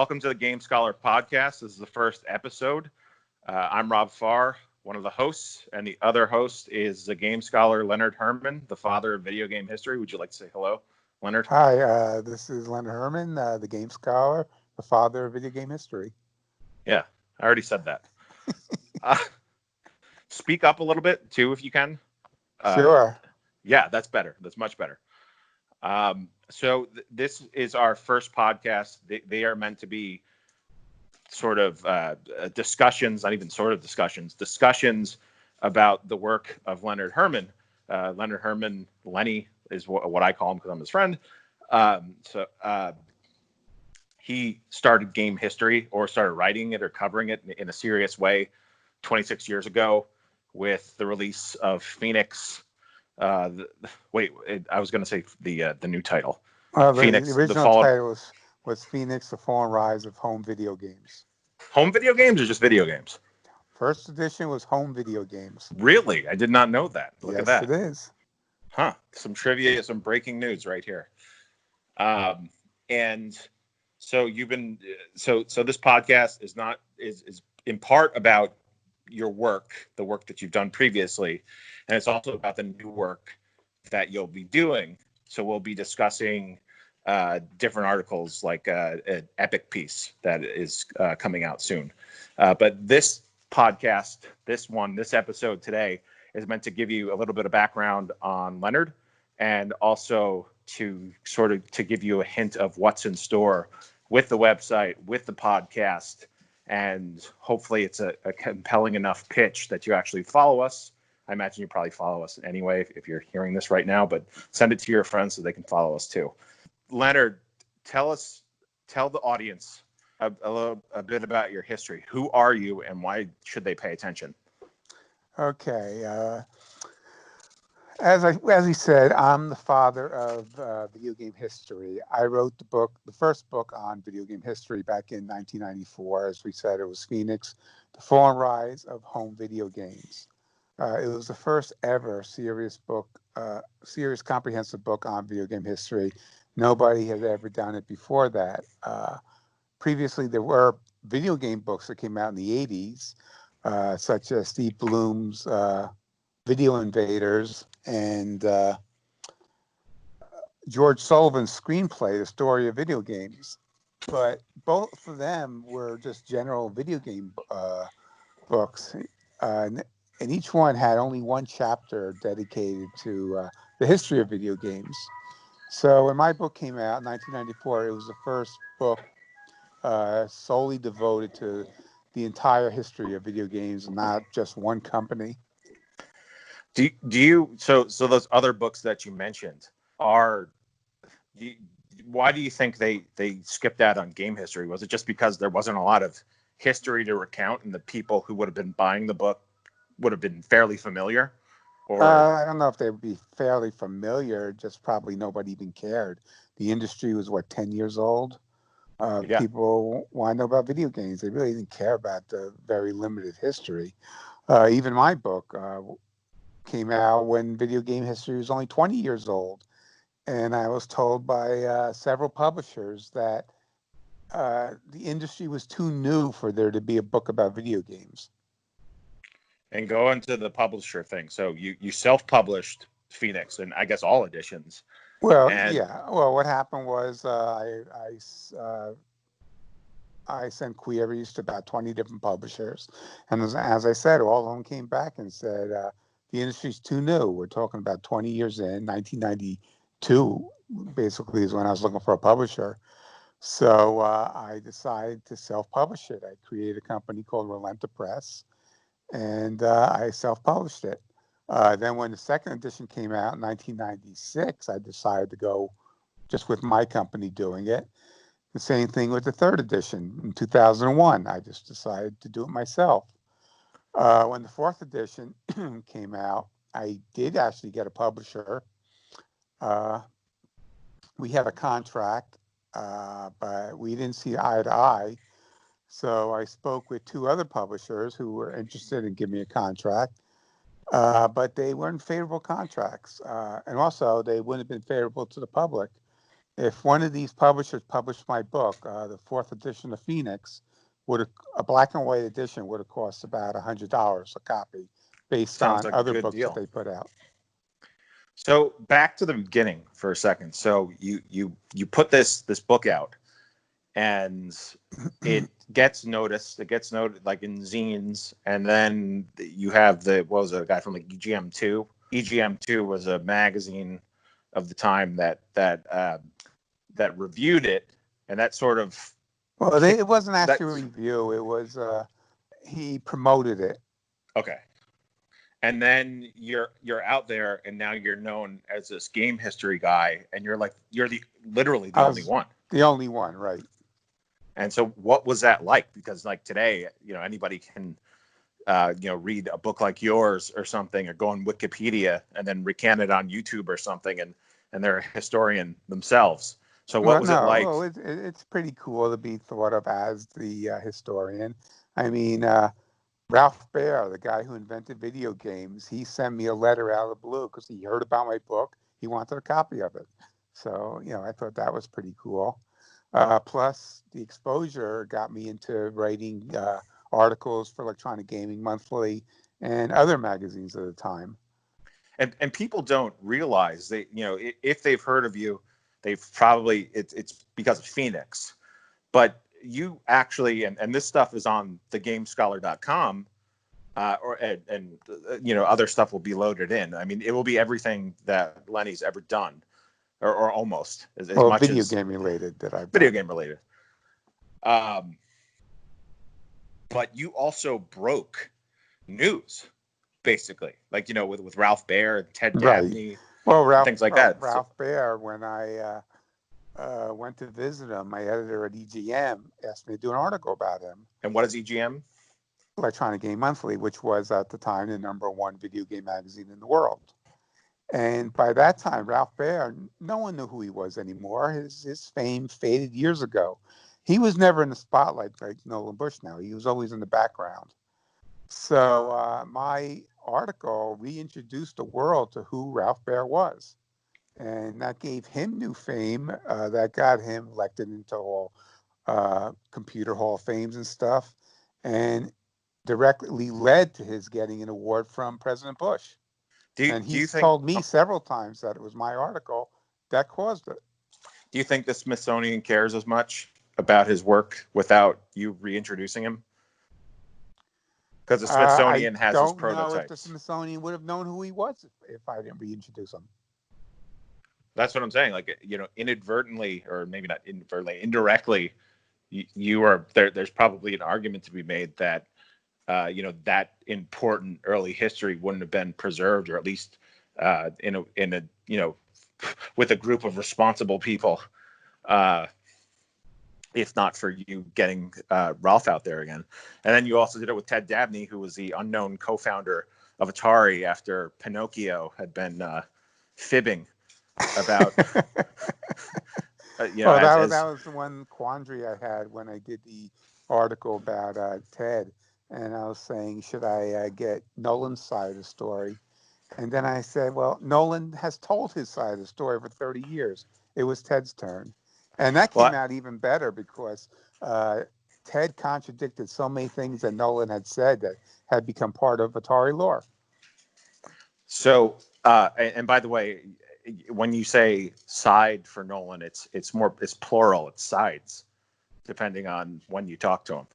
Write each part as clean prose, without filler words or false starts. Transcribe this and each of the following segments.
Welcome to the Game Scholar podcast. This is the first episode. I'm Rob Farr, one of the hosts, and the other host is the Game Scholar Leonard Herman, the father of video game history. Would you like to say hello, Leonard? Hi, this is Leonard Herman, the Game Scholar, the father of video game history. Yeah, I already said that. Speak up a little bit, too, if you can. Sure. Yeah, that's better. That's much better. This is our first podcast. They are meant to be sort of discussions, not even sort of discussions about the work of Leonard Herman. Leonard Herman, Lenny is what I call him because I'm his friend. He started game history, or started writing it or covering it in a serious way 26 years ago with the release of Phoenix. I was going to say the new title. Phoenix, the original title was Phoenix, the Fall and Rise of Home Video Games. Home video games or just video games? First edition was home video games. Really? I did not know that. Look at that. Yes, it is. Huh. Some trivia, some breaking news right here. And so you've been so this podcast is in part about your work, the work that you've done previously, and it's also about the new work that you'll be doing. So we'll be discussing different articles, like an epic piece that is coming out soon. But this podcast, this episode today is meant to give you a little bit of background on Leonard, and also to give you a hint of what's in store with the website, with the podcast, and hopefully it's a compelling enough pitch that you actually follow us. I imagine you probably follow us anyway if you're hearing this right now, but send it to your friends so they can follow us too. Leonard, tell the audience a bit about your history. Who are you, and why should they pay attention? Okay. As he said, I'm the father of video game history. I wrote the first book on video game history back in 1994. As we said, it was Phoenix, the Fall and Rise of Home Video Games. It was the first ever serious comprehensive book on video game history. Nobody had ever done it before that. Previously, there were video game books that came out in the 80s, such as Steve Bloom's Video Invaders and George Sullivan's screenplay, The Story of Video Games. But both of them were just general video game books. And each one had only one chapter dedicated to the history of video games. So when my book came out in 1994, it was the first book solely devoted to the entire history of video games, not just one company. Do you so those other books that you mentioned why do you think they skipped out on game history? Was it just because there wasn't a lot of history to recount, and the people who would have been buying the book would have been fairly familiar? Or I don't know if they would be fairly familiar, just probably nobody even cared. The industry was, 10 years old? Yeah. People want to know about video games. They really didn't care about the very limited history. Even my book came out when video game history was only 20 years old. And I was told by several publishers that the industry was too new for there to be a book about video games. And go into the publisher thing. So you self-published Phoenix, and I guess all editions. Well, yeah. Well, what happened was I sent queries to about 20 different publishers. And as I said, all of them came back and said, the industry's too new. We're talking about 20 years in. 1992 basically is when I was looking for a publisher. So I decided to self-publish it. I created a company called Relenta Press, and I self-published it. Then when the second edition came out in 1996, I decided to go just with my company doing it. The same thing with the third edition in 2001. I just decided to do it myself. When the fourth edition came out, I did actually get a publisher. We had a contract, but we didn't see eye to eye. So I spoke with two other publishers who were interested in giving me a contract, but they weren't favorable contracts. And also, they wouldn't have been favorable to the public. if one of these publishers published my book, the fourth edition of Phoenix, a black and white edition would have cost about $100 a copy, based Sounds on like a other good books that deal. they put out. So back to the beginning for a second. So you put this book out, and it gets noticed. It gets noted like in zines, and then you have what was it, a guy from like EGM2. EGM2 was a magazine of the time that reviewed it, and that sort of Well, kicked it wasn't that. actually a review. It was he promoted it. Okay. And then you're out there, and now you're known as this game history guy, and you're literally the I only was one. the only one, right? And so, what was that like? Because like today, anybody can, read a book like yours or something, or go on Wikipedia and then recant it on YouTube or something, and they're a historian themselves. So, what Well, was it no, like? well, it's pretty cool to be thought of as the historian. I mean, Ralph Baer, the guy who invented video games, he sent me a letter out of the blue because he heard about my book. He wanted a copy of it. So, I thought that was pretty cool. Plus, the exposure got me into writing articles for Electronic Gaming Monthly and other magazines at the time. And people don't realize if they've heard of you, they've probably it's because of Phoenix. But you actually, and this stuff is on thegamescholar.com, other stuff will be loaded in. I mean, it will be everything that Lenny's ever done, or almost as much video as game related that I've video done. game related. But you also broke news, basically, like with Ralph Baer and Ted Dabney, Right. Well, things like that. Ralph Baer, when I went to visit him, my editor at EGM asked me to do an article about him. And what is EGM? Electronic Game Monthly, which was at the time the #1 video game magazine in the world. And by that time, Ralph Baer, no one knew who he was anymore. His fame faded years ago. He was never in the spotlight like Nolan Bushnell. He was always in the background. So my article reintroduced the world to who Ralph Baer was. And that gave him new fame. That got him elected into all computer hall of fames and stuff, and directly led to his getting an award from President Bush. And Do you he's think? told me several times that it was my article that caused it. Do you think the Smithsonian cares as much about his work without you reintroducing him? Because the Smithsonian has his prototypes. I don't know if the prototypes. Smithsonian would have known who he was if I didn't reintroduce him. That's what I'm saying. Like, inadvertently, or maybe not inadvertently, indirectly, you are there. There's probably an argument to be made that, that important early history wouldn't have been preserved, or at least in a with a group of responsible people, if not for you getting Ralph out there again. And then you also did it with Ted Dabney, who was the unknown co-founder of Atari after Pinocchio had been fibbing about. That was the one quandary I had when I did the article about Ted, and I was saying, should I get Nolan's side of the story? And then I said, well, Nolan has told his side of the story for 30 years. It was Ted's turn. And that came out even better because Ted contradicted so many things that Nolan had said that had become part of Atari lore. So, and by the way, when you say side for Nolan, it's plural. It's sides, depending on when you talk to him.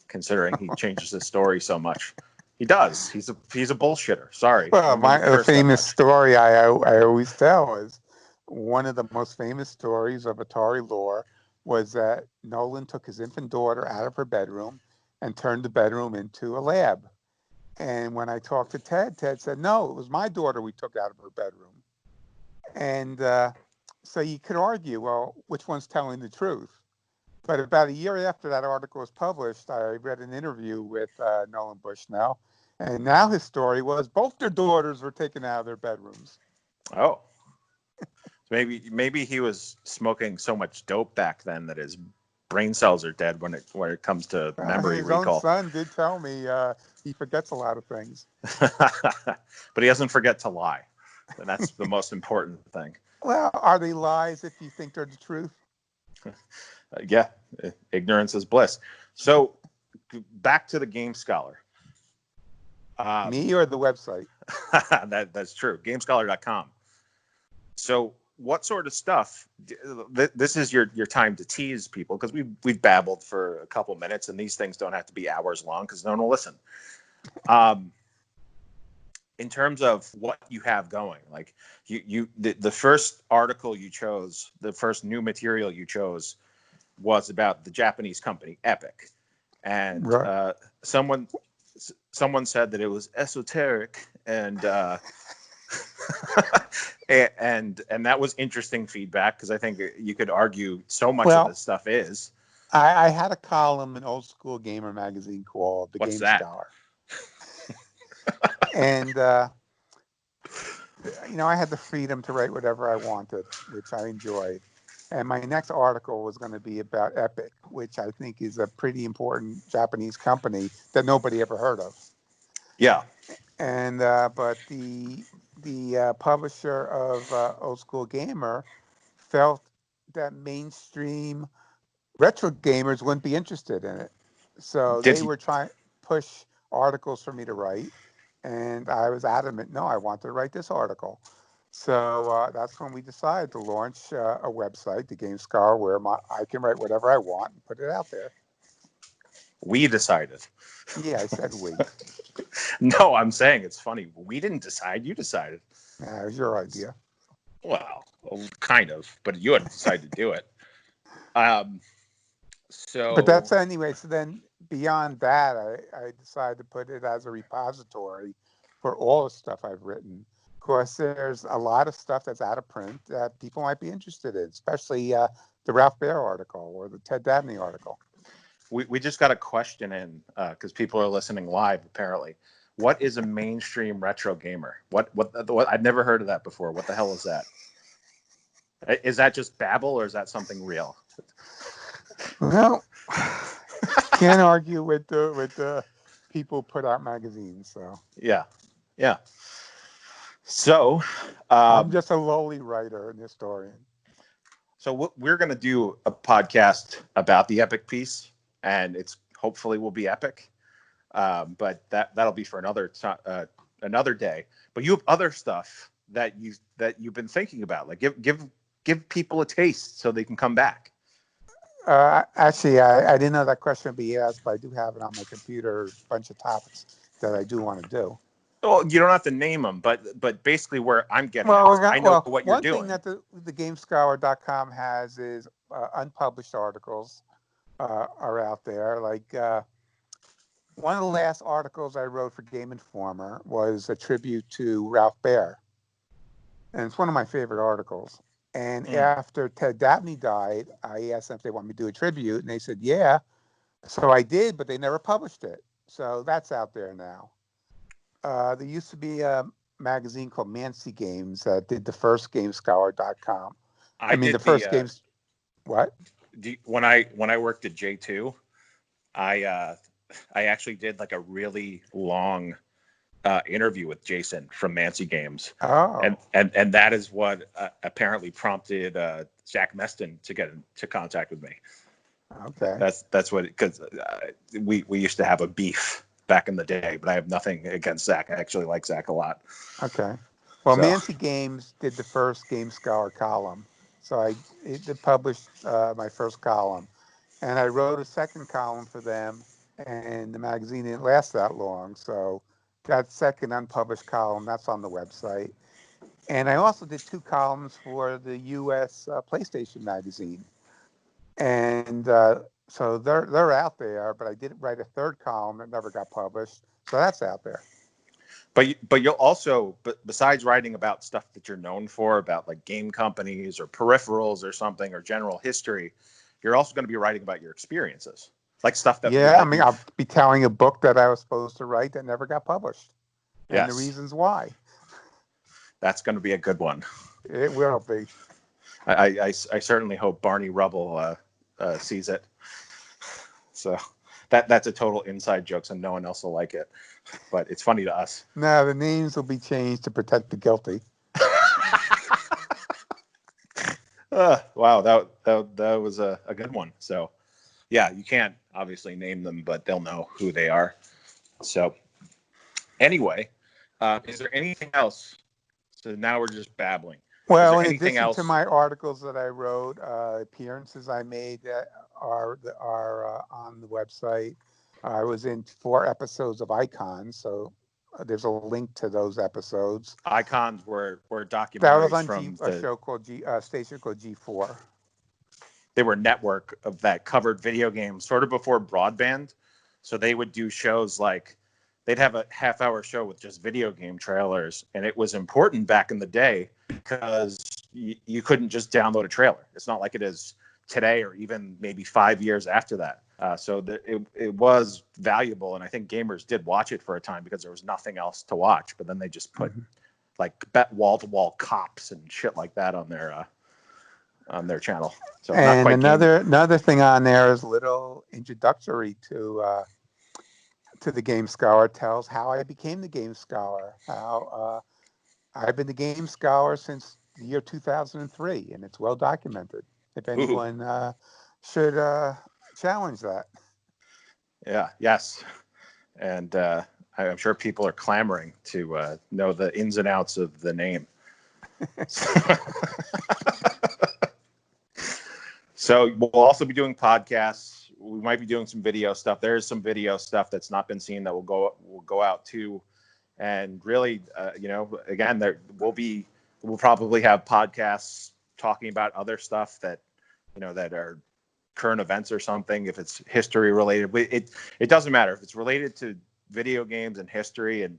Considering he changes his story so much, he does. He's a bullshitter. Sorry. Well, the famous story I always tell is one of the most famous stories of Atari lore was that Nolan took his infant daughter out of her bedroom and turned the bedroom into a lab. And when I talked to Ted, Ted said, no, it was my daughter we took out of her bedroom. And so you could argue, well, which one's telling the truth? But about a year after that article was published, I read an interview with Nolan Bushnell. And now his story was both their daughters were taken out of their bedrooms. Oh. Maybe he was smoking so much dope back then that his brain cells are dead when it comes to memory recall. His own son did tell me he forgets a lot of things. But he doesn't forget to lie. And that's the most important thing. Well, are they lies if you think they're the truth? Yeah, ignorance is bliss. So back to the Game Scholar. Me or the website? That's true. GameScholar.com. So what sort of stuff? This is your time to tease people because we've babbled for a couple minutes, and these things don't have to be hours long because no one will listen. In terms of what you have going, like the first article you chose, the first new material you chose was about the Japanese company Epic, and Right. someone said that it was esoteric and and that was interesting feedback because I think you could argue so much of Well, this stuff is. I had a column in Old School Gamer magazine called The What's Game that? Scholar. And, I had the freedom to write whatever I wanted, which I enjoyed. And my next article was going to be about Epic, which I think is a pretty important Japanese company that nobody ever heard of. Yeah. And but the publisher of Old School Gamer felt that mainstream retro gamers wouldn't be interested in it, so Did they he, were trying to push articles for me to write, and I was adamant, no, I want to write this article. So that's when we decided to launch a website, the Game Scholar, where I can write whatever I want and put it out there. we decided? Yeah, I said we. No, I'm saying it's funny. We didn't decide. You decided. It was your idea. Well, kind of, but you had to decide to do it. Um, But that's so anyway. So then beyond that, I decided to put it as a repository for all the stuff I've written. Of course, there's a lot of stuff that's out of print that people might be interested in, especially the Ralph Baer article or the Ted Dabney article. we just got a question in because people are listening live. Apparently, what is a mainstream retro gamer? What I've never heard of that before. What the hell is that? Is that just babble or is that something real? Well, can't argue with the people who put out magazines. So Yeah, yeah. So, I'm just a lowly writer and historian. so we're going to do a podcast about the Epic piece, and it's hopefully will be epic. But that'll be for another day. But you have other stuff that you've been thinking about. Like give people a taste so they can come back. Actually, I didn't know that question would be asked, but I do have it on my computer, a bunch of topics that I do want to do. Well, you don't have to name them, but basically where I'm getting at Well, is I know what you're one thing doing. that the GameScholar.com has is unpublished articles are out there. Like one of the last articles I wrote for Game Informer was a tribute to Ralph Baer, and it's one of my favorite articles. And after Ted Dabney died, I asked them if they want me to do a tribute, and they said, yeah. So I did, but they never published it. So that's out there now. There used to be a magazine called Mancy Games that did the first GameScholar.com. I The did first games. What? when I worked at J2, I actually did like a really long interview with Jason from Mancy Games, Oh, and that is what apparently prompted Zach Meston to get into contact with me. okay. That's what, because we used to have a beef back in the day, but I have nothing against Zach. I actually like Zach a lot. Okay. Well, So Mancy Games did the first Game Scholar column. So it published my first column. And I wrote a second column for them, and the magazine didn't last that long. So that second unpublished column, that's on the website. And I also did two columns for the U.S. PlayStation magazine. And so they're out there, but I did write a third column that never got published. So that's out there. but you'll also, but besides writing about stuff that you're known for, about like game companies or peripherals or something or general history, you're also going to be writing about your experiences, like stuff Yeah, I'll you've be telling a book that I was supposed to write that never got published, and the yes, reasons why. that's going to be a good one. It will be. I certainly hope Barney Rubble sees it. So that's a total inside joke, so no one else will like it. But it's funny to us. No, the names will be changed to protect the guilty. Wow, that was a good one. So, yeah, you can't obviously name them, but they'll know who they are. So, anyway, is there anything else? So now we're just babbling. Is Well, there in anything addition to else? my articles that I wrote, appearances I made that are on the website, I was in 4 episodes of Icons, so there's a link to those episodes. Icons were That was documentaries on from a show called station called G4. they were network of that covered video games sort of before broadband. So they would do shows like they'd have a half-hour show with just video game trailers, and it was important back in the day because you couldn't just download a trailer. It's not like it is today or even maybe 5 years after that. It was valuable, and I think gamers did watch it for a time because there was nothing else to watch. But then they just put like wall-to-wall cops and shit like that on their channel. So not And quite gaming. another thing on there is a little introductory to the Game Scholar. Tells how I became the Game Scholar. How I've been the Game Scholar since the year 2003, and it's well documented. If Ooh, anyone should challenge that. yeah, yes. And I'm sure people are clamoring to know the ins and outs of the name. So we'll also be doing podcasts. We might be doing some video stuff. There is some video stuff that's not been seen that will go out too. And really, again, we'll probably have podcasts talking about other stuff that that are current events or something. If it's history related, it doesn't matter if it's related to video games and history, and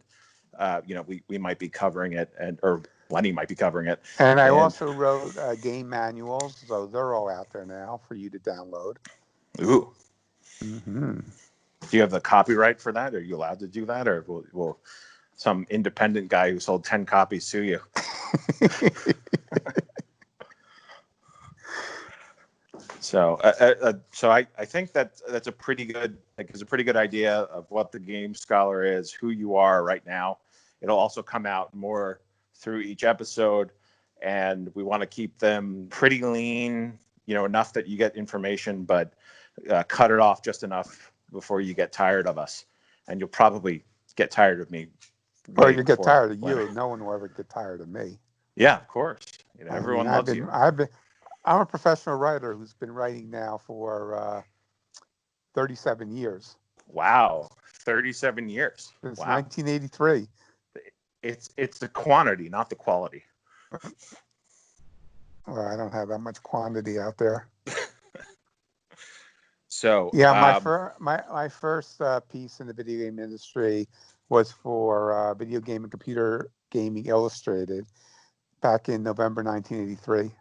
we might be covering it, or Lenny might be covering it. And I And also wrote game manuals, so they're all out there now for you to download. ooh, Mm-hmm. do you have the copyright for that? Are you allowed to do that, or will some independent guy who sold 10 copies sue you? So I think that's a pretty good idea of what the Game Scholar is, who you are right now. It'll also come out more through each episode, and we want to keep them pretty lean, enough that you get information, but cut it off just enough before you get tired of us. And you'll probably get tired of me. Or you get tired of Lenny. you. No one will ever get tired of me. Yeah, of course. Everyone loves you. I'm a professional writer who's been writing now for 37 years. Wow, 37 years. Since Wow. 1983. It's the quantity, not the quality. Well, I don't have that much quantity out there. So yeah, my first piece in the video game industry was for Video Game and Computer Gaming Illustrated back in November 1983.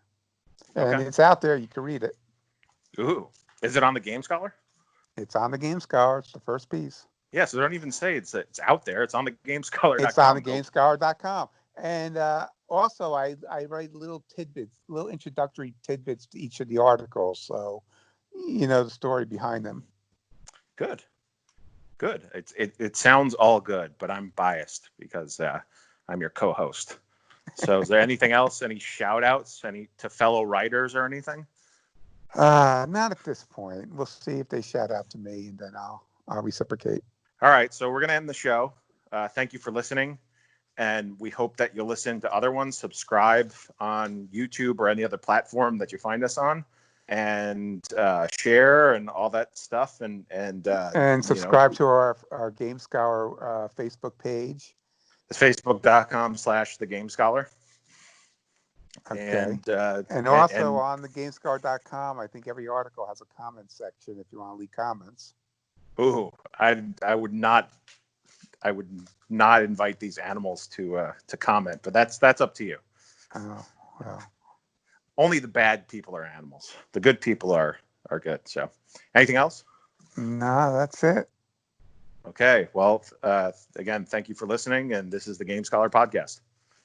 And it's out there. You can read it. Ooh. Is it on the Game Scholar? It's on the Game Scholar. It's the first piece. Yeah, so don't even say it's out there. It's on the GameScholar.com. It's on the GameScholar.com. And also, I write little tidbits, little introductory tidbits to each of the articles. So, the story behind them. Good. It sounds all good, but I'm biased because I'm your co-host. So is there anything else? Any shout outs? Any to fellow writers or anything? Not at this point. We'll see if they shout out to me, and then I'll reciprocate. All right. So we're going to end the show. Thank you for listening. And we hope that you'll listen to other ones. Subscribe on YouTube or any other platform that you find us on, and share and all that stuff. And subscribe to our Game Scholar Facebook page. It's facebook.com/the Game Scholar. Okay. And also on the GameScholar.com, I think every article has a comment section if you want to leave comments. Ooh, I would not invite these animals to comment, but that's up to you. Oh, well. Only the bad people are animals. The good people are good. So, anything else? No, that's it. Okay. Well, again, thank you for listening, and this is the Game Scholar Podcast.